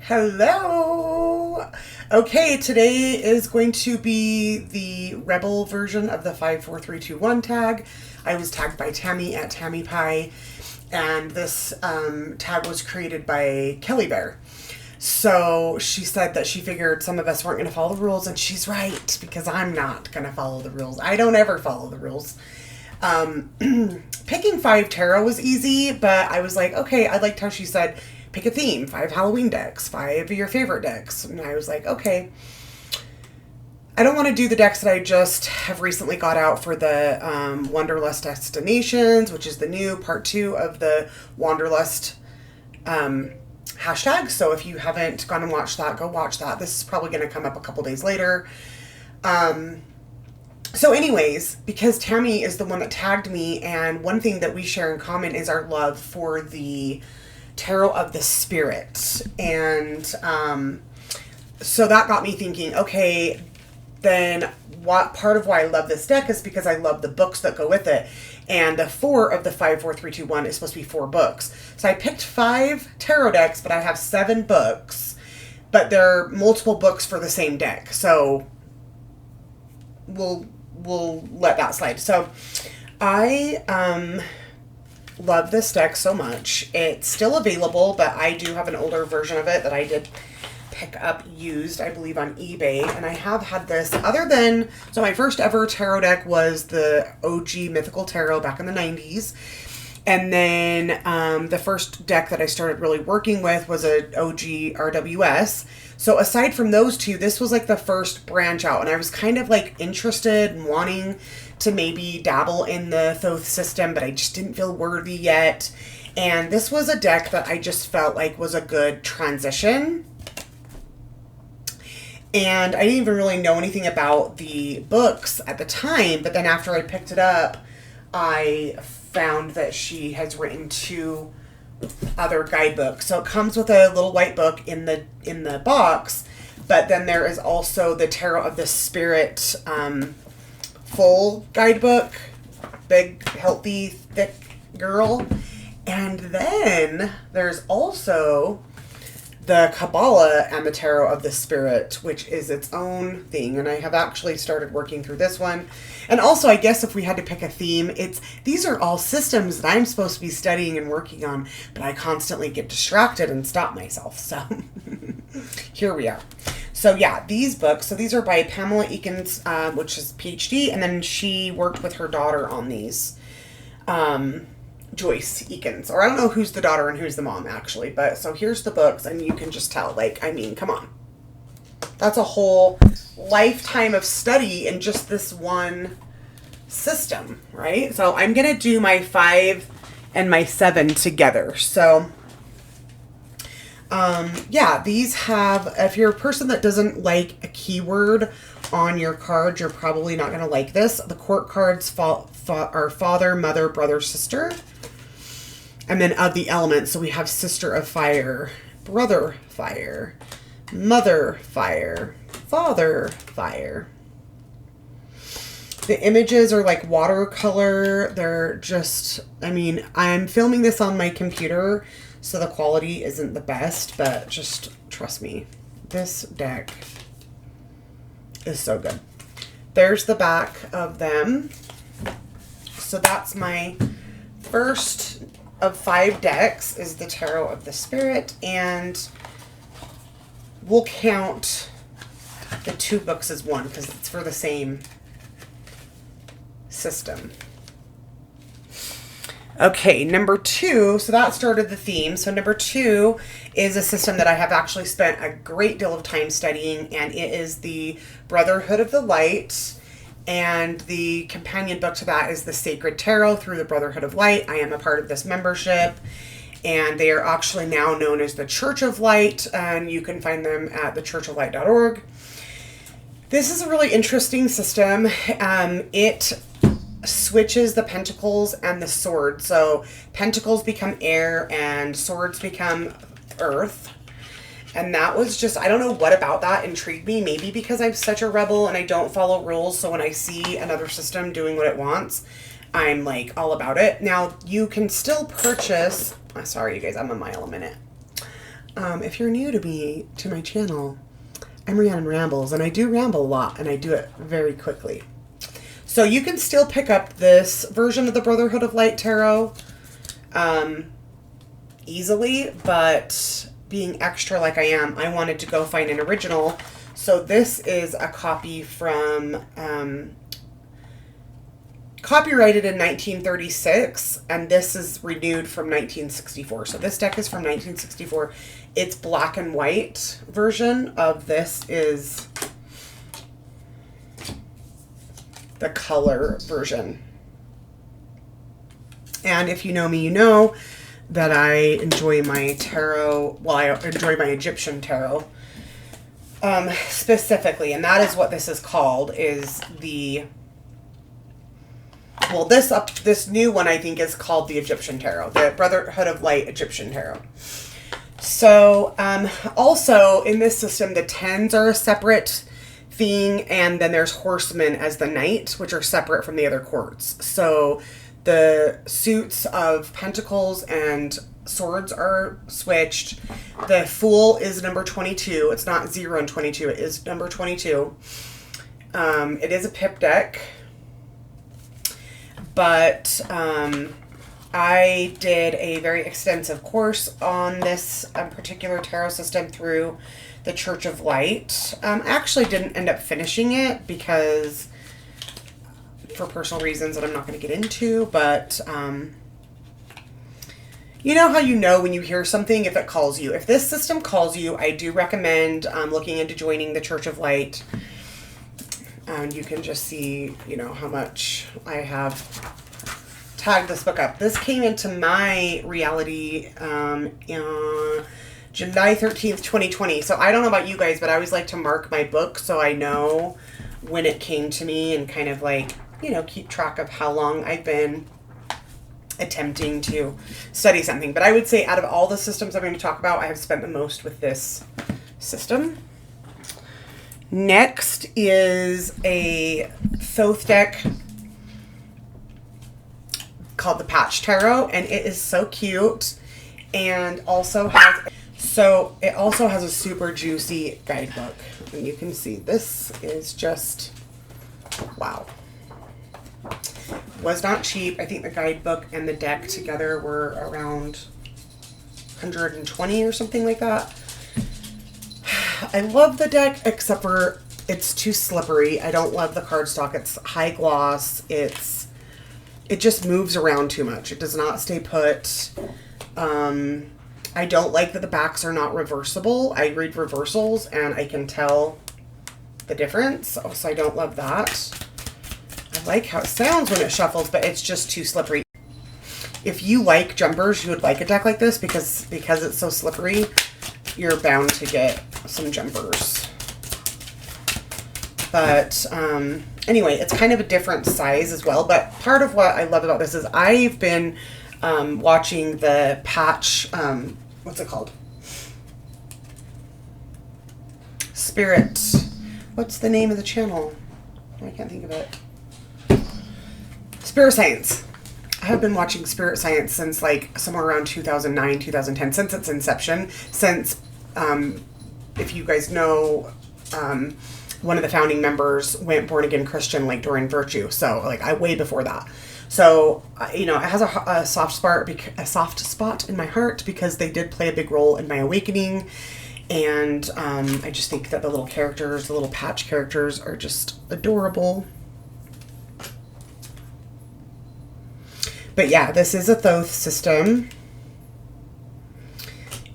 Hello. Okay, today is going to be the Rebel version of the 54321 tag. I was tagged by Tami at Tami Pie, and this tag was created by Kelly Bear. So she said that she figured some of us weren't going to follow the rules, and she's right, because I'm not going to follow the rules. I don't ever follow the rules. Picking 5 tarot was easy, but I was like, okay, I liked how she said, pick a theme, 5 Halloween decks, 5 of your favorite decks. And I was like, okay. I don't want to do the decks that I just have recently got out for the Wanderlust Destinations, which is the new part 2 of the Wanderlust hashtag. So if you haven't gone and watched that, go watch that. This is probably going to come up a couple days later. So anyways, because Tami is the one that tagged me, and one thing that we share in common is our love for the Tarot of the Spirit. And so that got me thinking, okay, then what part of why I love this deck is because I love the books that go with it. And the 4 of the 54321 is supposed to be 4 books. So I picked 5 tarot decks, but I have 7 books. But they're multiple books for the same deck. So we'll let that slide. So I love this deck so much. It's still available, but I do have an older version of it that I did pick up used, I believe, on eBay. And I have had this so my first ever tarot deck was the OG Mythical Tarot back in the 90s. And then the first deck that I started really working with was a OG RWS. So aside from those two, this was like the first branch out, and I was kind of like interested and wanting to maybe dabble in the Thoth system, but I just didn't feel worthy yet. And this was a deck that I just felt like was a good transition. And I didn't even really know anything about the books at the time, but then after I picked it up, I found that she has written 2 other guidebooks. So it comes with a little white book in the box, but then there is also the Tarot of the Spirit full guidebook, big, healthy, thick girl. And then there's also the Kabbalah and the Tarot of the Spirit, which is its own thing. And I have actually started working through this one. And also, I guess if we had to pick a theme, these are all systems that I'm supposed to be studying and working on, but I constantly get distracted and stop myself. So here we are. So yeah, these books, so these are by Pamela Eakins, which is PhD, and then she worked with her daughter on these. Joyce Eakins, or I don't know who's the daughter and who's the mom actually, but so here's the books, and you can just tell, like, I mean, come on. That's a whole lifetime of study in just this one system, right? So I'm going to do my 5 and my 7 together. So, yeah, these have, if you're a person that doesn't like a keyword on your card, you're probably not going to like this. The court cards are father, mother, brother, sister. And then of the elements, so we have sister of fire, brother fire, mother fire, father fire. The images are like watercolor. They're just, I mean, I'm filming this on my computer, so the quality isn't the best, but just trust me, this deck is so good. There's the back of them. So that's my first of 5 decks, is the Tarot of the Spirit, and we'll count the 2 books as one because it's for the same system. Okay, number 2, so that started the theme. So number 2 is a system that I have actually spent a great deal of time studying, and it is the Brotherhood of the Light. And the companion book to that is the Sacred Tarot through the Brotherhood of Light. I am a part of this membership, and they are actually now known as the Church of Light, and you can find them at thechurchoflight.org. This is a really interesting system. It switches the pentacles and the sword. So pentacles become air and swords become earth. And that was just, I don't know what about that intrigued me. Maybe because I'm such a rebel and I don't follow rules. So when I see another system doing what it wants, I'm like all about it. Now you can still purchase, sorry you guys, I'm a mile a minute. if you're new to my channel, I'm Rhiannon Rambles, and I do ramble a lot, and I do it very quickly. So you can still pick up this version of the Brotherhood of Light Tarot easily, but being extra like I am, I wanted to go find an original. So this is a copy from copyrighted in 1936, and this is renewed from 1964. So this deck is from 1964. Its black and white version of this is the color version. And if you know me, you know that I enjoy my tarot, well, I enjoy my Egyptian tarot specifically, and that is what this is called, is the, well, this new one I think is called the Egyptian Tarot, the Brotherhood of Light Egyptian Tarot. So also in this system, the tens are a separate thing, and then there's horsemen as the knight, which are separate from the other courts. So the suits of pentacles and swords are switched. The fool is number 22. It's not 0 and 22. It is number 22. It is a pip deck. But I did a very extensive course on this particular tarot system through the Church of Light. I actually didn't end up finishing it because for personal reasons that I'm not going to get into, but you know how you know when you hear something if it calls you. If this system calls you, I do recommend looking into joining the Church of Light. And you can just see, you know, how much I have tagged this book up. This came into my reality July 13th, 2020. So I don't know about you guys, but I always like to mark my book so I know when it came to me and kind of like, you know, keep track of how long I've been attempting to study something. But I would say out of all the systems I'm going to talk about, I have spent the most with this system. Next is a Thoth deck called the Patch Tarot, and it is so cute, and also has a super juicy guidebook. And you can see this is just wow. Was not cheap. I think the guidebook and the deck together were around 120 or something like that. I love the deck, except for it's too slippery. I don't love the cardstock. It's high gloss. It just moves around too much. It does not stay put. I don't like that the backs are not reversible. I read reversals and I can tell the difference. So I don't love that. I like how it sounds when it shuffles, but it's just too slippery. If you like jumpers, you would like a deck like this because it's so slippery. You're bound to get some jumpers. But anyway, it's kind of a different size as well. But part of what I love about this is I've been watching the Patch, what's it called? Spirit. What's the name of the channel? I can't think of it. Spirit Science. I have been watching Spirit Science since like somewhere around 2009, 2010, since its inception. Since, if you guys know, one of the founding members went born again Christian like during Virtue. So like way before that. So, you know, it has a soft spot in my heart because they did play a big role in my awakening. And I just think that the little characters, the little Patch characters are just adorable. But yeah, this is a Thoth system.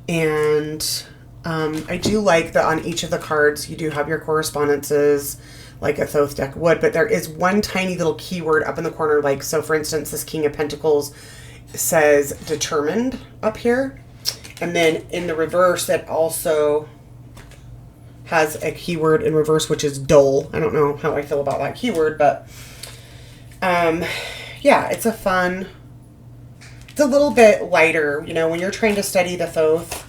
And I do like that on each of the cards you do have your correspondences like a Thoth deck would, but there is one tiny little keyword up in the corner. Like, so for instance, this King of Pentacles says determined up here. And then in the reverse, it also has a keyword in reverse, which is dull. I don't know how I feel about that keyword, but yeah, it's it's a little bit lighter, you know, when you're trying to study the Thoth.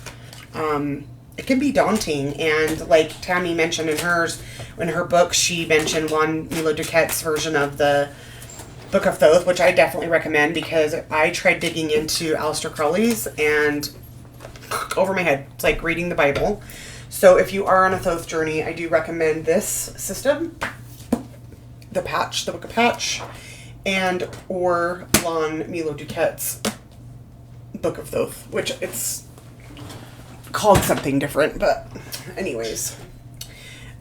It can be daunting, and like Tami mentioned in her book, she mentioned Juan Milo Duquette's version of the Book of Thoth, which I definitely recommend because I tried digging into Aleister Crowley's, and over my head. It's like reading the Bible. So if you are on a Thoth journey, I do recommend this system, the Patch, the Book of Patch, and or Lon Milo Duquette's Book of Thoth, which it's called something different, but anyways.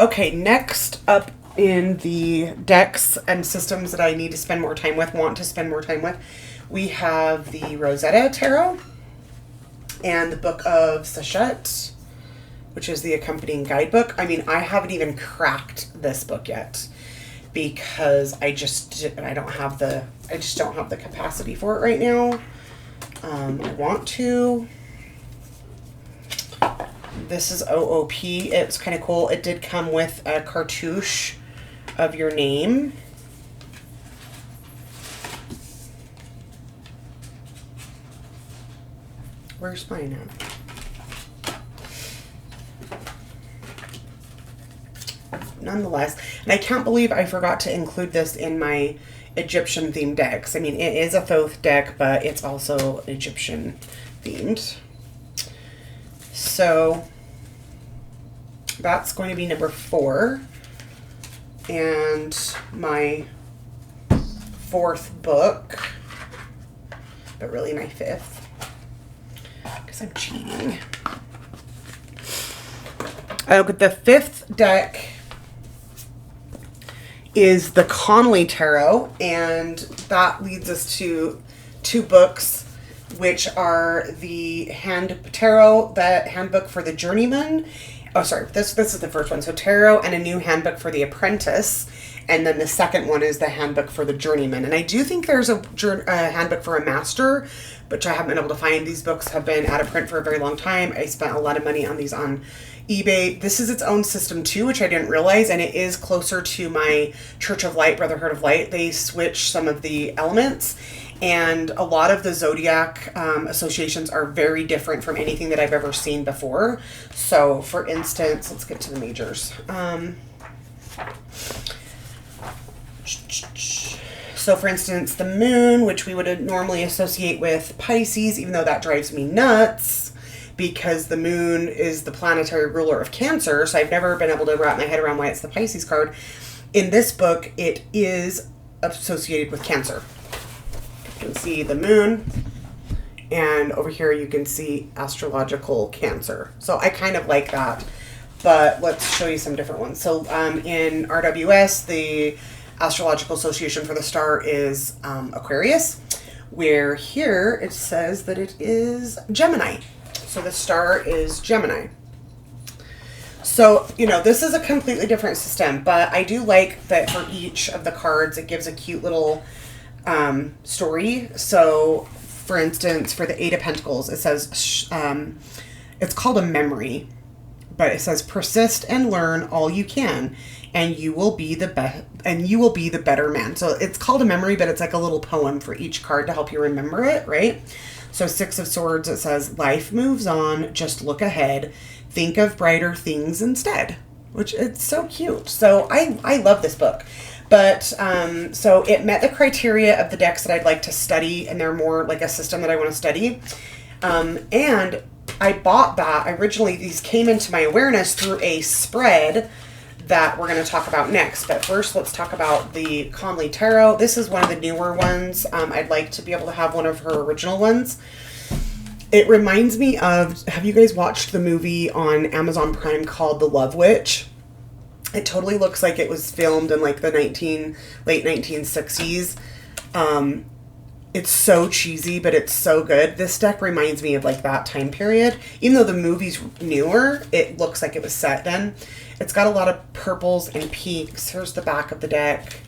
Okay, next up in the decks and systems that I need to spend more time with, want to spend more time with, we have the Rosetta Tarot and the Book of Sachet, which is the accompanying guidebook. I mean, I haven't even cracked this book yet because I just don't have the capacity for it right now. I want to. This is OOP. It's kind of cool. It did come with a cartouche of your name. Where's mine at? Nonetheless, and I can't believe I forgot to include this in my Egyptian themed decks. I mean, it is a Thoth deck, but it's also Egyptian themed. So that's going to be number 4. And my 4th book, but really my 5th, because I'm cheating. The 5th deck is the Conley Tarot, and that leads us to 2 books, which are the Tarot, the Handbook for the Journeyman. Oh, sorry, this is the first one. So Tarot and a New Handbook for the Apprentice. And then the second one is the Handbook for the Journeyman. And I do think there's a Handbook for a Master, which I haven't been able to find. These books have been out of print for a very long time. I spent a lot of money on these on eBay. This is its own system too, which I didn't realize, and it is closer to my Church of Light, Brotherhood of Light. They switch some of the elements, and a lot of the zodiac associations are very different from anything that I've ever seen before. So, for instance, let's get to the majors. So, for instance, the moon, which we would normally associate with Pisces, even though that drives me nuts, because the moon is the planetary ruler of Cancer, so I've never been able to wrap my head around why it's the Pisces card. In this book, it is associated with Cancer. You can see the moon, and over here you can see astrological Cancer. So I kind of like that, but let's show you some different ones. So in RWS, the astrological association for the star is Aquarius, where here it says that it is Gemini. So the star is Gemini. So, you know, this is a completely different system, but I do like that for each of the cards, it gives a cute little story. So, for instance, for the 8 of Pentacles, it says, it's called a memory, but it says, persist and learn all you can, and you will be the better man. So it's called a memory, but it's like a little poem for each card to help you remember it, right? So 6 of Swords, it says, life moves on, just look ahead, think of brighter things instead, which it's so cute. So I love this book. But so it met the criteria of the decks that I'd like to study, and they're more like a system that I want to study. And I bought that. Originally, these came into my awareness through a spread that we're going to talk about next. But first, let's talk about the Conley Tarot. This is one of the newer ones. I'd like to be able to have one of her original ones. It reminds me of, have you guys watched the movie on Amazon Prime called The Love Witch? It totally looks like it was filmed in like the late 1960s. It's so cheesy, but it's so good. This deck reminds me of like that time period. Even though the movie's newer, it looks like it was set then. It's got a lot of purples and pinks. Here's the back of the deck.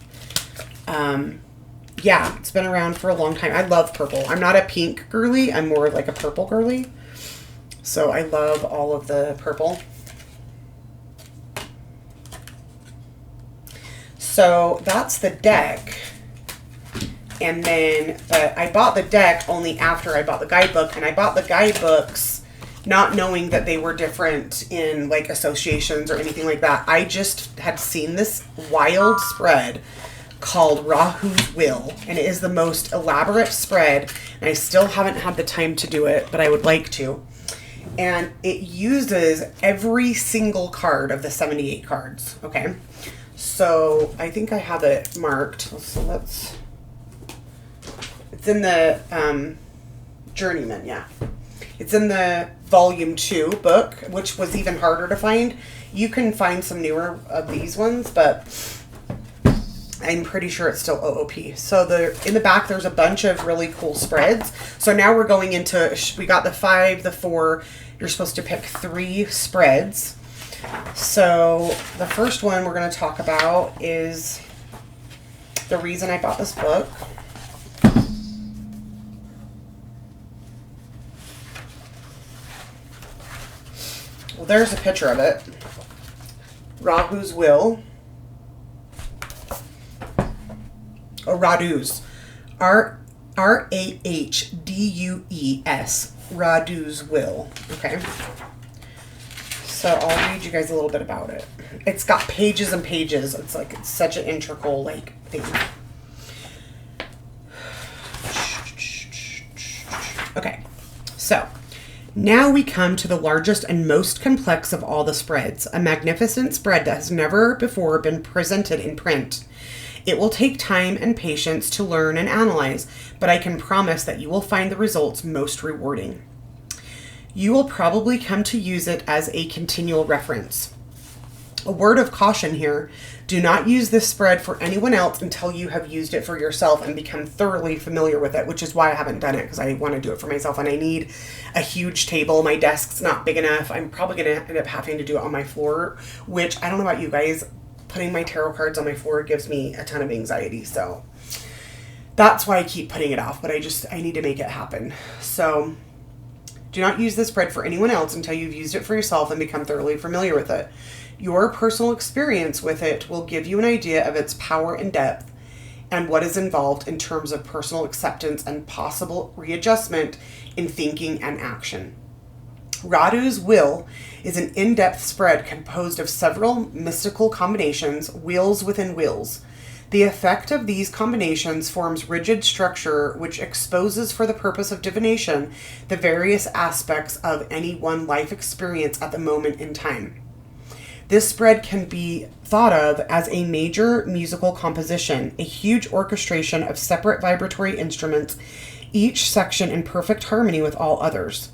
Yeah, it's been around for a long time. I love purple. I'm not a pink girly. I'm more like a purple girly. So I love all of the purple. So that's the deck. And then, but I bought the deck only after I bought the guidebook, and I bought the guidebooks not knowing that they were different in like associations or anything like that. I just had seen this wild spread called Rahu's Will, and it is the most elaborate spread, and I still haven't had the time to do it, but I would like to. And it uses every single card of the 78 cards. Okay. So I think I have it marked. So it's in the Journeyman, yeah. It's in the volume 2 book, which was even harder to find. You can find some newer of these ones, but I'm pretty sure it's still OOP. So in the back, there's a bunch of really cool spreads. So now we're going into, we got the 5, the 4. You're supposed to pick 3 spreads. So the first one we're going to talk about is the reason I bought this book. Well, there's a picture of it. Rahu's Will. Oh, Radu's. Rahdues. Radu's Will. Okay. So I'll read you guys a little bit about it. It's got pages and pages. It's like, it's such an integral, like, thing. Okay. So now we come to the largest and most complex of all the spreads, a magnificent spread that has never before been presented in print. It will take time and patience to learn and analyze, but I can promise that you will find the results most rewarding. You will probably come to use it as a continual reference. A word of caution here, do not use this spread for anyone else until you have used it for yourself and become thoroughly familiar with it, which is why I haven't done it, because I want to do it for myself and I need a huge table. My desk's not big enough. I'm probably going to end up having to do it on my floor, which I don't know about you guys, putting my tarot cards on my floor gives me a ton of anxiety. So that's why I keep putting it off, but I need to make it happen. So do not use this spread for anyone else until you've used it for yourself and become thoroughly familiar with it. Your personal experience with it will give you an idea of its power and depth and what is involved in terms of personal acceptance and possible readjustment in thinking and action. Radu's Will is an in-depth spread composed of several mystical combinations, wheels within wheels. The effect of these combinations forms rigid structure which exposes for the purpose of divination the various aspects of any one life experience at the moment in time. This spread can be thought of as a major musical composition, a huge orchestration of separate vibratory instruments, each section in perfect harmony with all others.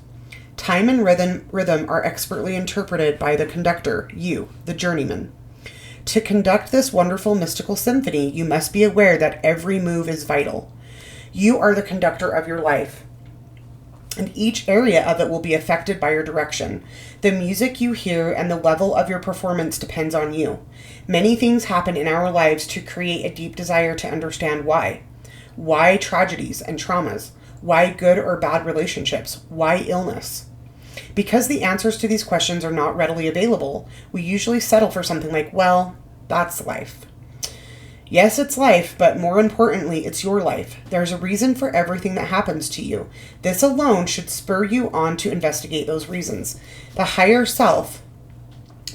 Time and rhythm are expertly interpreted by the conductor, you, the journeyman. To conduct this wonderful mystical symphony, you must be aware that every move is vital. You are the conductor of your life, and each area of it will be affected by your direction. The music you hear and the level of your performance depends on you. Many things happen in our lives to create a deep desire to understand why. Why tragedies and traumas? Why good or bad relationships? Why illness? Because the answers to these questions are not readily available, we usually settle for something like, well, that's life. Yes, it's life, but more importantly, it's your life. There's a reason for everything that happens to you. This alone should spur you on to investigate those reasons. The higher self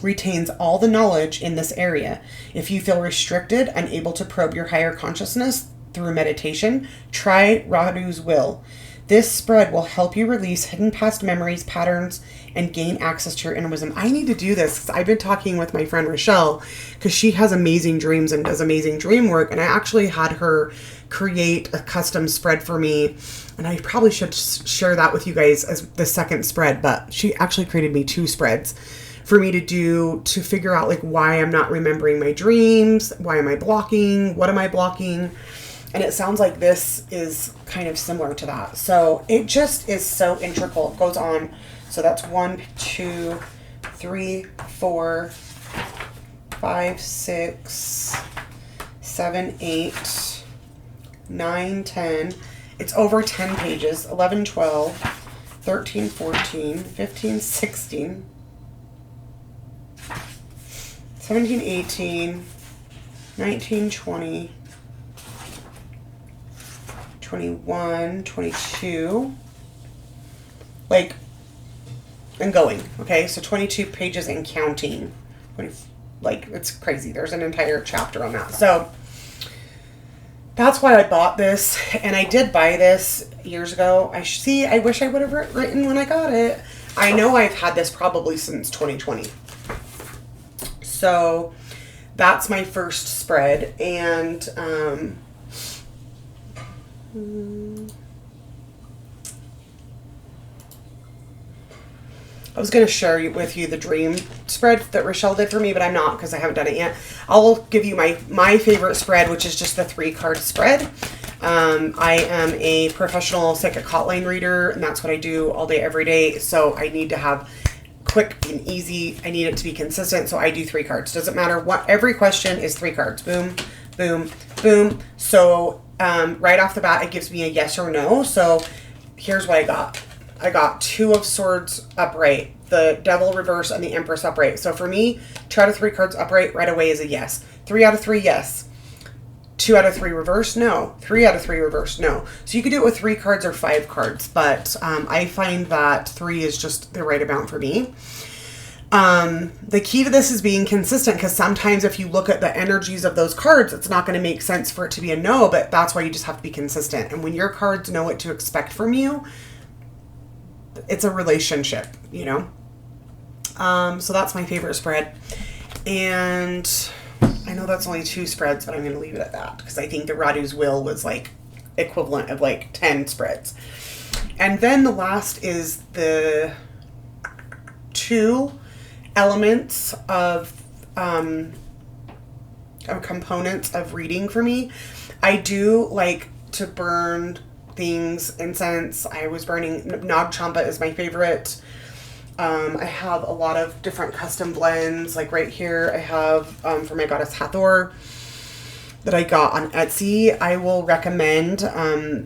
retains all the knowledge in this area. If you feel restricted, unable to probe your higher consciousness through meditation, try Radu's Will. This spread will help you release hidden past memories, patterns, and gain access to your inner wisdom. I need to do this because I've been talking with my friend Rochelle because she has amazing dreams and does amazing dream work. And I actually had her create a custom spread for me. And I probably should share that with you guys as the second spread. But she actually created me 2 spreads for me to do to figure out like why I'm not remembering my dreams. Why am I blocking? What am I blocking? And it sounds like this is kind of similar to that. So it just is so integral. It goes on. So that's 1, 2, 3, 4, 5, 6, 7, 8, 9, 10. It's over 10 pages. 11, 12, 13, 14, 15, 16, 17, 18, 19, 20, 21, 22, like, and going, okay? So 22 pages and counting. Like, it's crazy. There's an entire chapter on that. So that's why I bought this, and I did buy this years ago. I wish I would have written when I got it. I know I've had this probably since 2020. So that's my first spread. And I was going to share with you the dream spread that Rochelle did for me, but I'm not because I haven't done it yet. I'll give you my favorite spread, which is just the 3-card spread. I am a professional psychic hotline reader, and that's what I do all day, every day. So I need to have quick and easy. I need it to be consistent. So I do 3 cards. Doesn't matter what, every question is 3 cards. Boom, boom, boom. So right off the bat, it gives me a yes or no. So here's what I got. I got 2 of Swords upright, the Devil reverse, and the Empress upright. So for me, 2 out of 3 cards upright right away is a yes. 3 out of 3, yes. 2 out of 3 reverse, no. 3 out of 3 reverse, no. So you could do it with 3 cards or 5 cards, but I find that 3 is just the right amount for me. The key to this is being consistent, because sometimes if you look at the energies of those cards, it's not going to make sense for it to be a no, but that's why you just have to be consistent. And when your cards know what to expect from you, it's a relationship, you know? So that's my favorite spread. And I know that's only 2 spreads, but I'm going to leave it at that because I think the Radu's Will was like equivalent of like 10 spreads. And then the last is the 2 elements of components of reading for me. I do like to burn things, incense. I was burning Nag Champa is my favorite. I have a lot of different custom blends. Like right here, I have for my goddess Hathor that I got on Etsy. I will recommend.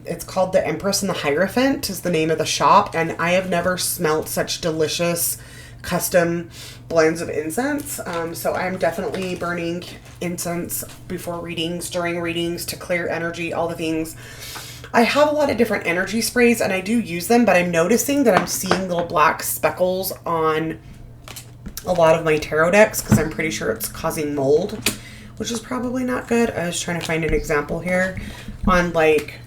It's called the Empress and the Hierophant is the name of the shop, and I have never smelt such delicious custom blends of incense. So I'm definitely burning incense before readings, during readings, to clear energy, all the things. I have a lot of different energy sprays and I do use them, but I'm noticing that I'm seeing little black speckles on a lot of my tarot decks because I'm pretty sure it's causing mold, which is probably not good. I was trying to find an example here on, like,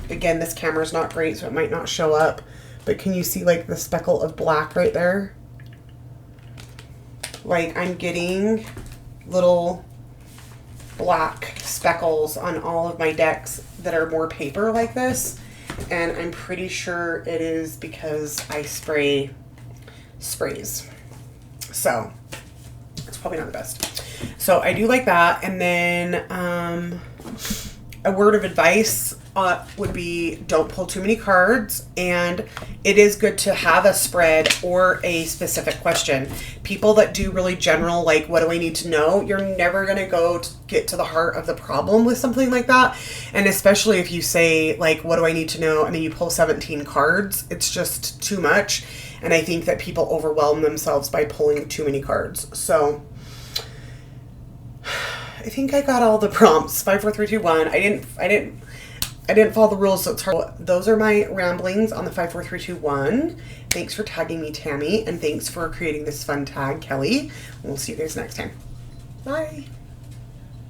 again, this camera's not great, so it might not show up, but can you see like the speckle of black right there? Like, I'm getting little black speckles on all of my decks that are more paper like this, and I'm pretty sure it is because I spray sprays, so it's probably not the best. So I do like that. And then a word of advice would be don't pull too many cards, and it is good to have a spread or a specific question. People that do really general, like, what do I need to know? You're never going to get to the heart of the problem with something like that. And especially if you say, like, what do I need to know? And then you pull 17 cards, it's just too much. And I think that people overwhelm themselves by pulling too many cards. So I think I got all the prompts. 5, 4, 3, 2, 1. I didn't follow the rules, so it's hard. Those are my ramblings on the 5, 4, 3, 2, 1. Thanks for tagging me, Tami, and thanks for creating this fun tag, Kelly. We'll see you guys next time. Bye.